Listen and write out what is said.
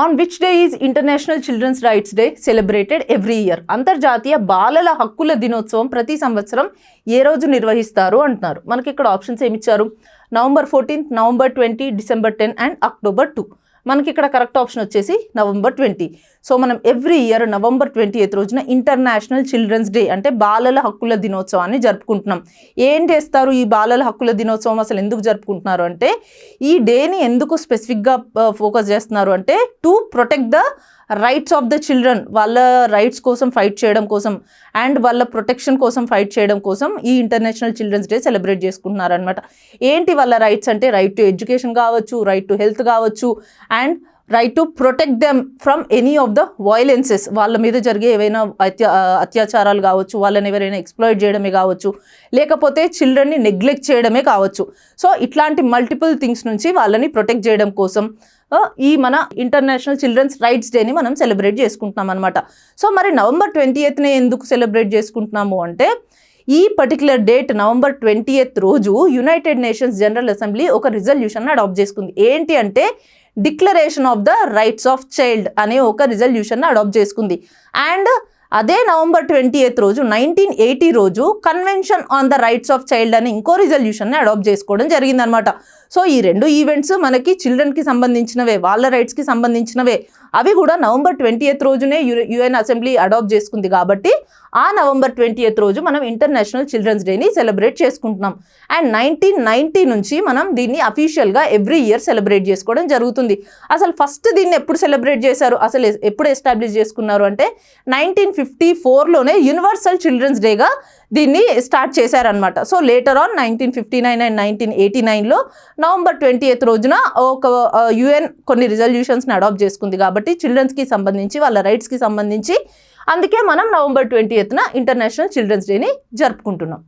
On which day is international children's rights day celebrated every year? అంతర్జాతీయ బాలల హక్కుల దినోత్సవం ప్రతి సంవత్సరం ఏ రోజు నిర్వహిస్తారు అంటున్నారు. మనకి ఇక్కడ ఆప్షన్స్ ఏమిచ్చారు? November 14, November 20, December 10 and October 2. మనకి ఇక్కడ కరెక్ట్ ఆప్షన్ వచ్చేసి నవంబర్ 20. సో మనం ఎవ్రీ ఇయర్ నవంబర్ 20th రోజున ఇంటర్నేషనల్ చిల్డ్రన్స్ డే అంటే బాలల హక్కుల దినోత్సవాన్ని జరుపుకుంటున్నాం. ఏం చేస్తారు ఈ బాలల హక్కుల దినోత్సవం? అసలు ఎందుకు జరుపుకుంటున్నారు అంటే, ఈ డేని ఎందుకు స్పెసిఫిక్గా ఫోకస్ చేస్తున్నారు అంటే, to protect the rights of the children, వాళ్ళ రైట్స్ కోసం ఫైట్ చేయడం కోసం అండ్ వాళ్ళ ప్రొటెక్షన్ కోసం ఫైట్ చేయడం కోసం ఈ ఇంటర్నేషనల్ చిల్డ్రన్స్ డే సెలబ్రేట్ చేసుకుంటున్నారు అనమాట. ఏంటి వాళ్ళ రైట్స్ అంటే, రైట్ టు ఎడ్యుకేషన్ కావచ్చు, రైట్ టు హెల్త్ కావచ్చు and right to protect them from any of the violences. వాళ్ళ మీద జరిగే ఏవైనా అత్యాచారాలు కావచ్చు, వాళ్ళని ఎవరైనా ఎక్స్ప్లాయిట్ చేయడమే కావచ్చు, లేకపోతే చిల్డ్రన్ని నెగ్లెక్ట్ చేయడమే కావచ్చు. సో ఇట్లాంటి మల్టిపుల్ థింగ్స్ నుంచి వాళ్ళని ప్రొటెక్ట్ చేయడం కోసం ఈ మన ఇంటర్నేషనల్ చిల్డ్రన్స్ రైట్స్ డేని మనం సెలబ్రేట్ చేసుకుంటున్నాం అనమాట. సో మరి నవంబర్ 20th ఎందుకు సెలబ్రేట్ చేసుకుంటున్నాము అంటే, ఈ పర్టికులర్ డేట్ నవంబర్ 20th రోజు యునైటెడ్ నేషన్స్ జనరల్ అసెంబ్లీ ఒక రిజల్యూషన్ అడాప్ట్ చేసుకుంది. ఏంటి అంటే, declaration of the rights of child అనే ఒక రిజల్యూషన్ అడాప్ట్ చేసుకుంది. అండ్ అదే నవంబర్ 20th రోజు 1980 రోజు convention on the rights of child అని ఇంకో రిజల్యూషన్ని అడాప్ట్ చేసుకోవడం జరిగిందనమాట. సో ఈ రెండు ఈవెంట్స్ మనకి చిల్డ్రన్కి సంబంధించినవే, వాళ్ళ రైట్స్కి సంబంధించినవే. అవి కూడా నవంబర్ 20th రోజునే యుఎన్ అసెంబ్లీ అడాప్ట్ చేసుకుంది కాబట్టి ఆ నవంబర్ 20th రోజు మనం ఇంటర్నేషనల్ చిల్డ్రన్స్ డేని సెలబ్రేట్ చేసుకుంటున్నాం. అండ్ 1990 నుంచి మనం దీన్ని అఫీషియల్గా ఎవ్రీ ఇయర్ సెలబ్రేట్ చేసుకోవడం జరుగుతుంది. అసలు ఫస్ట్ దీన్ని ఎప్పుడు సెలబ్రేట్ చేశారు, అసలు ఎప్పుడు ఎస్టాబ్లిష్ చేసుకున్నారు అంటే 1954లోనే యునివర్సల్ చిల్డ్రన్స్ డేగా దీన్ని స్టార్ట్ చేశారనమాట. సో లేటర్ ఆన్ 1959 అండ్ 1989లో నవంబర్ 20th రోజున ఒక యుఎన్ కొన్ని రిజల్యూషన్స్ని అడాప్ట్ చేసుకుంది కాబట్టి చిల్డ్రన్స్కి సంబంధించి, వాళ్ళ రైట్స్కి సంబంధించి, అందుకే మనం నవంబర్ 20th ఇంటర్నేషనల్ చిల్డ్రన్స్ డేని జరుపుకుంటున్నాం.